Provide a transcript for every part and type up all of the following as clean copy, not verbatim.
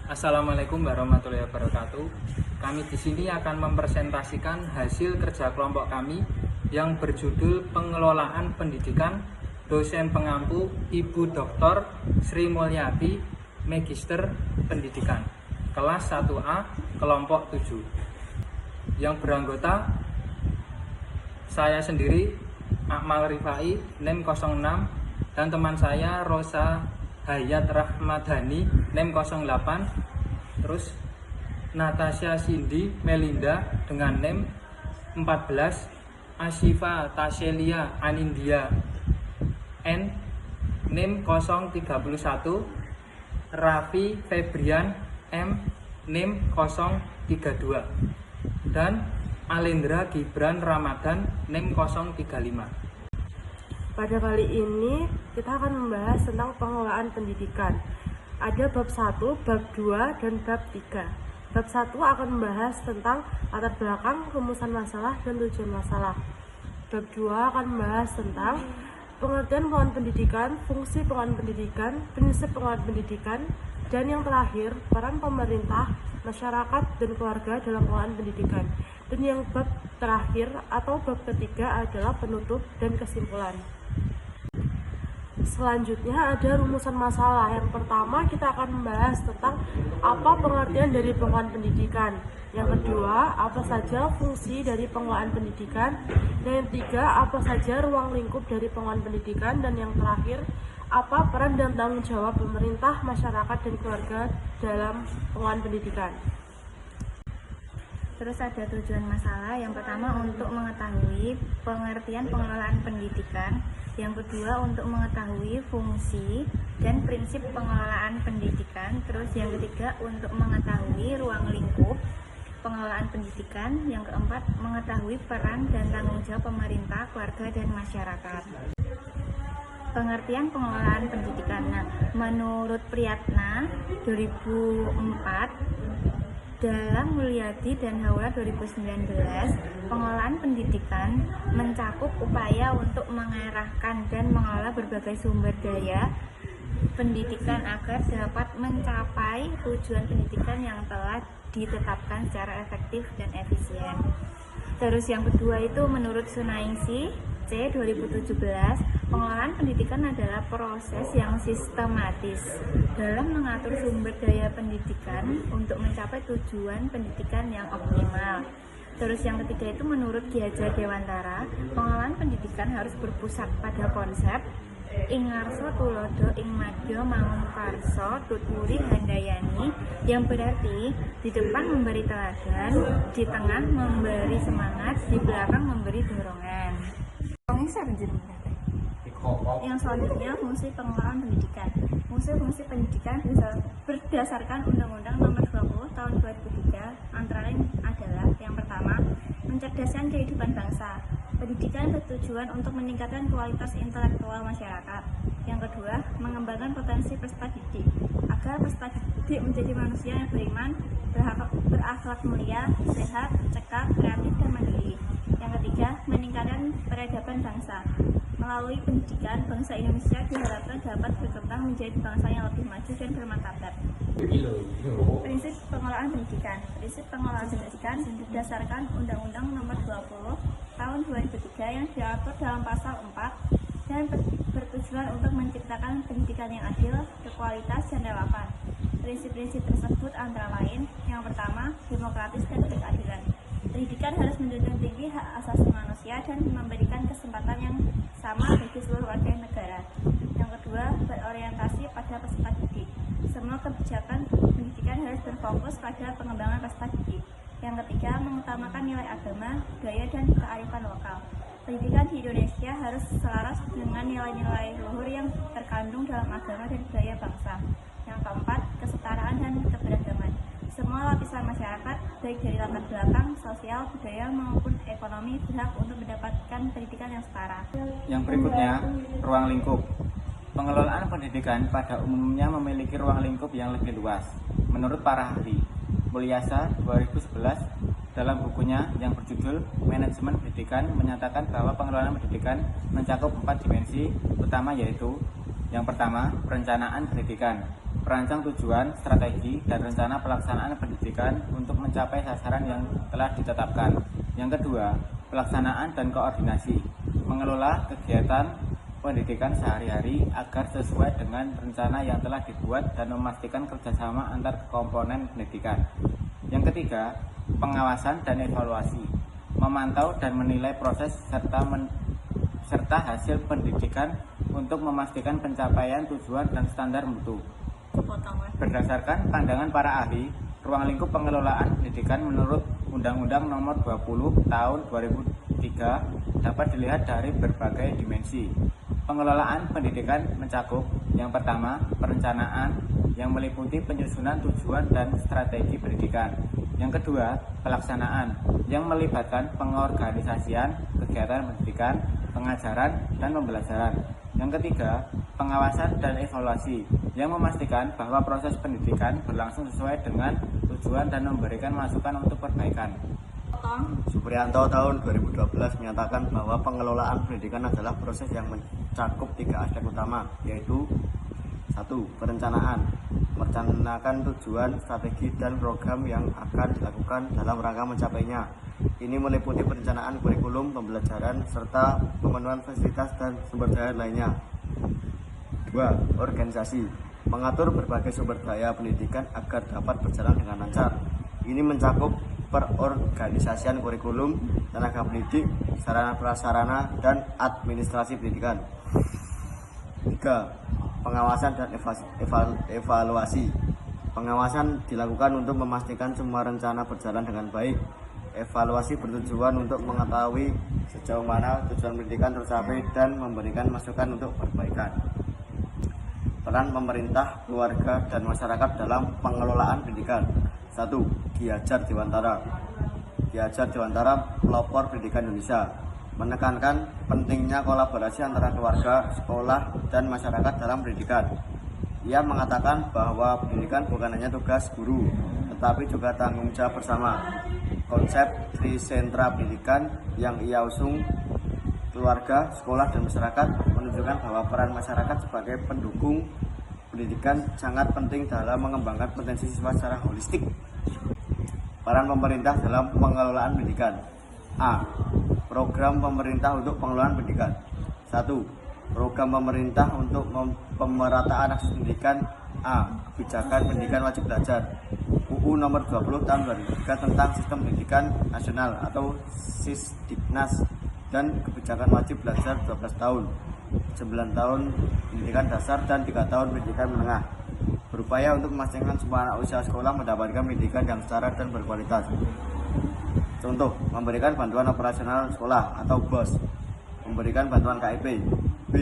Assalamualaikum warahmatullahi wabarakatuh. Kami di sini akan mempresentasikan hasil kerja kelompok kami yang berjudul Pengelolaan Pendidikan Dosen Pengampu Ibu Dr. Sri Mulyati, Magister Pendidikan, kelas 1A, kelompok 7. Yang beranggota saya sendiri, Akmal Rifai, NIM 06, dan teman saya Rosa Hayat Rahmadhani, NIM 08, terus Natasha Cindy Melinda dengan NIM 14, Asyifa Tashelia Anindya N, NIM 031, Raffi Febrian M, NIM 032, dan Alendra Gibran Ramadan, NIM 035. Pada kali ini kita akan membahas tentang pengelolaan pendidikan. Ada bab 1, bab 2, dan bab 3. Bab 1 akan membahas tentang latar belakang, rumusan masalah, dan tujuan masalah. Bab 2 akan membahas tentang pengertian pengelolaan pendidikan, fungsi pengelolaan pendidikan, prinsip pengelolaan pendidikan, dan yang terakhir, peran pemerintah, masyarakat, dan keluarga dalam pengelolaan pendidikan. Dan yang bab terakhir atau bab ketiga adalah penutup dan kesimpulan. Selanjutnya ada rumusan masalah. Yang pertama kita akan membahas tentang apa pengertian dari pengelolaan pendidikan. Yang kedua, apa saja fungsi dari pengelolaan pendidikan. Dan yang ketiga, apa saja ruang lingkup dari pengelolaan pendidikan. Dan yang terakhir, apa peran dan tanggung jawab pemerintah, masyarakat, dan keluarga dalam pengelolaan pendidikan. Terus ada tujuan masalah. Yang pertama untuk mengetahui pengertian pengelolaan pendidikan. Yang kedua untuk mengetahui fungsi dan prinsip pengelolaan pendidikan. Terus yang ketiga untuk mengetahui ruang lingkup pengelolaan pendidikan. Yang keempat mengetahui peran dan tanggung jawab pemerintah, keluarga, dan masyarakat. Pengertian pengelolaan pendidikan. Nah, menurut Priyatna 2004 dalam Mulyati dan Haula 2019, pengelolaan pendidikan mencakup upaya untuk mengarahkan dan mengelola berbagai sumber daya pendidikan agar dapat mencapai tujuan pendidikan yang telah ditetapkan secara efektif dan efisien. Terus yang kedua itu menurut Sunaingsi C 2017, pengelolaan pendidikan adalah proses yang sistematis dalam mengatur sumber daya pendidikan untuk mencapai tujuan pendidikan yang optimal. Terus yang ketiga itu menurut Ki Hajar Dewantara, pengelolaan pendidikan harus berpusat pada konsep ing ngarsa tulodo ing madya mangun parsa tuturi handayani, yang berarti di depan memberi teladan, di tengah memberi semangat, di belakang memberi dorongan. Yang selanjutnya fungsi pengelolaan pendidikan. Fungsi pendidikan berdasarkan Undang-Undang Nomor 20 Tahun 2003 antara lain adalah: yang pertama, mencerdaskan kehidupan bangsa. Pendidikan bertujuan untuk meningkatkan kualitas intelektual masyarakat. Yang kedua, mengembangkan potensi peserta didik agar peserta didik menjadi manusia yang beriman, berakhlak mulia, sehat, cekap, kreatif, dan mandiri. Yang ketiga, meningkatkan peradaban bangsa. Melalui pendidikan, bangsa Indonesia diharapkan dapat berkembang menjadi bangsa yang lebih maju dan bermartabat. Prinsip pengelolaan pendidikan. Prinsip pengelolaan pendidikan berdasarkan Undang-Undang Nomor 20 Tahun 2003 yang diatur dalam pasal 4 dan bertujuan untuk menciptakan pendidikan yang adil, berkualitas, dan relevan. Prinsip-prinsip tersebut antara lain: yang pertama, demokratis dan berkeadilan. Pendidikan harus menjunjung tinggi hak asasi manusia dan memberikan kesempatan yang sama bagi seluruh warga negara. Yang kedua, berorientasi pada peserta didik. Semua kebijakan pendidikan harus berfokus pada pengembangan peserta didik. Yang ketiga, mengutamakan nilai agama, budaya, dan kearifan lokal. Pendidikan di Indonesia harus selaras dengan nilai-nilai luhur yang terkandung dalam agama dan budaya bangsa. Yang keempat, kesetaraan dan keberagaman. Semua lapisan masyarakat, baik dari latar belakang, sosial, budaya, maupun ekonomi, berhak untuk mendapatkan pendidikan yang setara. Yang berikutnya, ruang lingkup. Pengelolaan pendidikan pada umumnya memiliki ruang lingkup yang lebih luas. Menurut para ahli, Mulyasa 2011 dalam bukunya yang berjudul Manajemen Pendidikan menyatakan bahwa pengelolaan pendidikan mencakup 4 dimensi utama, yaitu Yang pertama, perencanaan pendidikan. Perancang tujuan, strategi, dan rencana pelaksanaan pendidikan untuk mencapai sasaran yang telah ditetapkan. Yang kedua, pelaksanaan dan koordinasi. Mengelola kegiatan pendidikan sehari-hari agar sesuai dengan rencana yang telah dibuat dan memastikan kerjasama antar komponen pendidikan. Yang ketiga, pengawasan dan evaluasi. Memantau dan menilai proses serta hasil pendidikan untuk memastikan pencapaian tujuan dan standar mutu. Berdasarkan pandangan para ahli, ruang lingkup pengelolaan pendidikan menurut Undang-Undang Nomor 20 Tahun 2003 dapat dilihat dari berbagai dimensi. Pengelolaan pendidikan mencakup yang pertama, perencanaan yang meliputi penyusunan tujuan dan strategi pendidikan. Yang kedua, pelaksanaan yang melibatkan pengorganisasian kegiatan pendidikan, pengajaran, dan pembelajaran. Yang ketiga, pengawasan dan evaluasi yang memastikan bahwa proses pendidikan berlangsung sesuai dengan tujuan dan memberikan masukan untuk perbaikan. Supriyanto tahun 2012 menyatakan bahwa pengelolaan pendidikan adalah proses yang mencakup 3 aspek utama, yaitu 1. Perencanaan, merencanakan tujuan, strategi, dan program yang akan dilakukan dalam rangka mencapainya. Ini meliputi perencanaan kurikulum, pembelajaran, serta pemenuhan fasilitas dan sumber daya lainnya. 2. Organisasi, mengatur berbagai sumber daya pendidikan agar dapat berjalan dengan lancar. Ini mencakup perorganisasian kurikulum, tenaga pendidik, sarana prasarana, dan administrasi pendidikan. 3. Pengawasan dan evaluasi. Pengawasan dilakukan untuk memastikan semua rencana berjalan dengan baik. Evaluasi bertujuan untuk mengetahui sejauh mana tujuan pendidikan tercapai dan memberikan masukan untuk perbaikan. Peran pemerintah, keluarga, dan masyarakat dalam pengelolaan pendidikan. 1. Ki Hajar Dewantara. Ki Hajar Dewantara, pelopor pendidikan Indonesia, menekankan pentingnya kolaborasi antara keluarga, sekolah, dan masyarakat dalam pendidikan. Ia mengatakan bahwa pendidikan bukan hanya tugas guru, tetapi juga tanggung jawab bersama. Konsep trisentra pendidikan yang ia usung, keluarga, sekolah, dan masyarakat, menunjukkan bahwa peran masyarakat sebagai pendukung pendidikan sangat penting dalam mengembangkan potensi siswa secara holistik. Peran pemerintah dalam pengelolaan pendidikan. A. Program pemerintah untuk pengelolaan pendidikan. 1. Program pemerintah untuk pemerataan akses pendidikan. A. Kebijakan pendidikan wajib belajar. UU Nomor 20 Tahun 2003 tentang Sistem Pendidikan Nasional atau Sisdiknas, dan kebijakan wajib belajar 12 tahun, 9 tahun pendidikan dasar, dan 3 tahun pendidikan menengah. Berupaya untuk memastikan semua anak usia sekolah mendapatkan pendidikan yang setara dan berkualitas. Contoh, memberikan bantuan operasional sekolah atau BOS, memberikan bantuan KIP. B.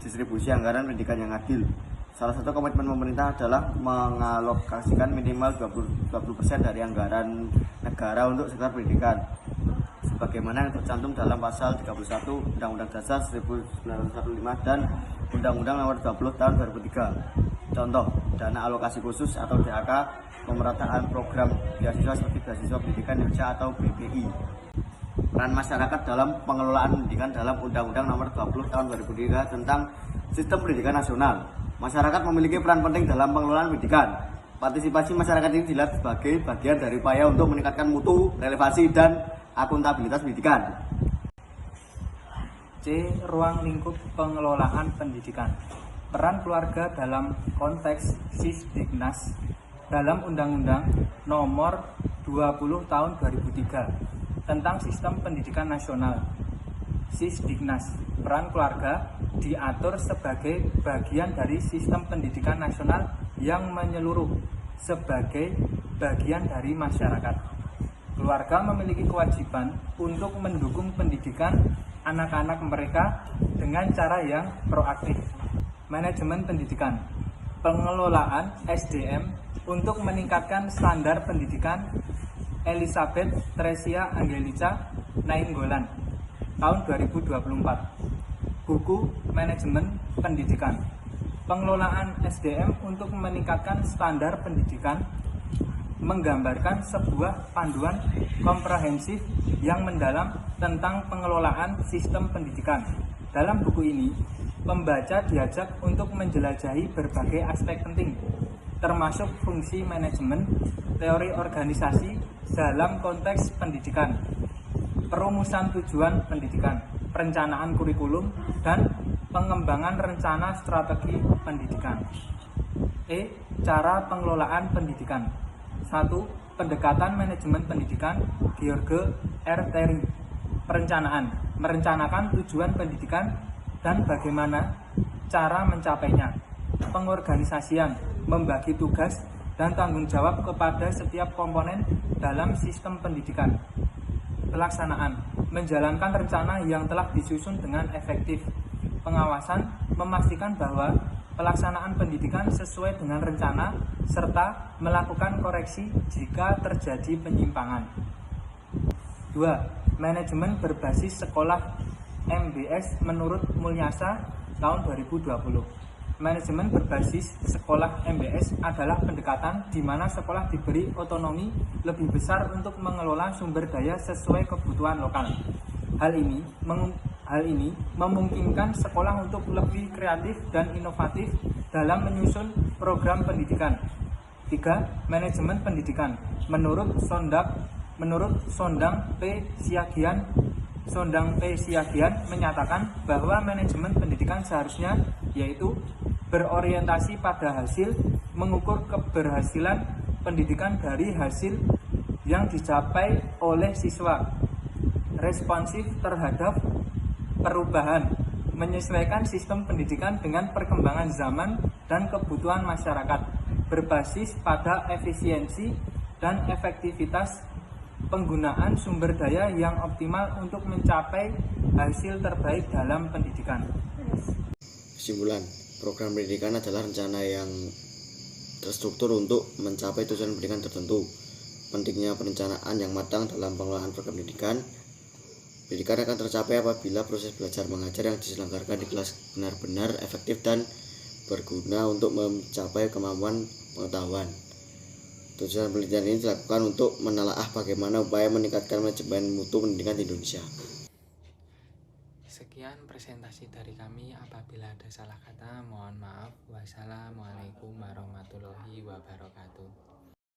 Distribusi anggaran pendidikan yang adil. Salah satu komitmen pemerintah adalah mengalokasikan minimal 20% dari anggaran negara untuk sektor pendidikan, sebagaimana yang tercantum dalam pasal 31 Undang-Undang Dasar 1945 dan Undang-Undang Nomor 20 Tahun 2003. Contoh, dana alokasi khusus atau DAK, pemerataan program beasiswa seperti beasiswa pendidikan Indonesia atau BPI. Peran masyarakat dalam pengelolaan pendidikan dalam Undang-Undang Nomor 20 Tahun 2003 tentang Sistem Pendidikan Nasional. Masyarakat memiliki peran penting dalam pengelolaan pendidikan. Partisipasi masyarakat ini dilihat sebagai bagian dari upaya untuk meningkatkan mutu, relevansi, dan akuntabilitas pendidikan. C. Ruang lingkup pengelolaan pendidikan. Peran keluarga dalam konteks Sisdiknas dalam Undang-Undang Nomor 20 Tahun 2003 tentang Sistem Pendidikan Nasional. Sisdiknas, peran keluarga diatur sebagai bagian dari sistem pendidikan nasional yang menyeluruh sebagai bagian dari masyarakat. Keluarga memiliki kewajiban untuk mendukung pendidikan anak-anak mereka dengan cara yang proaktif. Manajemen pendidikan, pengelolaan SDM untuk meningkatkan standar pendidikan. Elizabeth Tresia Angelica Nainggolan tahun 2024. Buku Manajemen Pendidikan, pengelolaan SDM untuk meningkatkan standar pendidikan, menggambarkan sebuah panduan komprehensif yang mendalam tentang pengelolaan sistem pendidikan. Dalam buku ini, Pembaca diajak untuk menjelajahi berbagai aspek penting, termasuk fungsi manajemen, teori organisasi dalam konteks pendidikan, perumusan tujuan pendidikan, perencanaan kurikulum, dan pengembangan rencana strategi pendidikan. Cara pengelolaan pendidikan. 1. Pendekatan manajemen pendidikan George R. Terry. Perencanaan. Merencanakan tujuan pendidikan dan bagaimana cara mencapainya. Pengorganisasian. Membagi tugas dan tanggung jawab kepada setiap komponen dalam sistem pendidikan. Pelaksanaan. Menjalankan rencana yang telah disusun dengan efektif. Pengawasan. Memastikan bahwa pelaksanaan pendidikan sesuai dengan rencana serta melakukan koreksi jika terjadi penyimpangan. 2. Manajemen berbasis sekolah MBS menurut Mulyasa tahun 2020. Manajemen berbasis sekolah MBS adalah pendekatan di mana sekolah diberi otonomi lebih besar untuk mengelola sumber daya sesuai kebutuhan lokal. Hal ini memungkinkan sekolah untuk lebih kreatif dan inovatif dalam menyusun program pendidikan. 3. Manajemen pendidikan. Menurut Sondang P. Siagian menyatakan bahwa manajemen pendidikan seharusnya yaitu berorientasi pada hasil, mengukur keberhasilan pendidikan dari hasil yang dicapai oleh siswa, responsif terhadap perubahan, menyesuaikan sistem pendidikan dengan perkembangan zaman dan kebutuhan masyarakat, berbasis pada efisiensi dan efektivitas penggunaan sumber daya yang optimal untuk mencapai hasil terbaik dalam pendidikan. Kesimpulan, program pendidikan adalah rencana yang terstruktur untuk mencapai tujuan pendidikan tertentu. Pentingnya perencanaan yang matang dalam pengelolaan program pendidikan. Pendidikan akan tercapai apabila proses belajar mengajar yang diselenggarakan di kelas benar-benar efektif dan berguna untuk mencapai kemampuan pengetahuan. Tujuan penelitian ini dilakukan untuk menelaah bagaimana upaya meningkatkan manajemen mutu pendidikan di Indonesia. Sekian presentasi dari kami. Apabila ada salah kata, mohon maaf. Wassalamualaikum warahmatullahi wabarakatuh.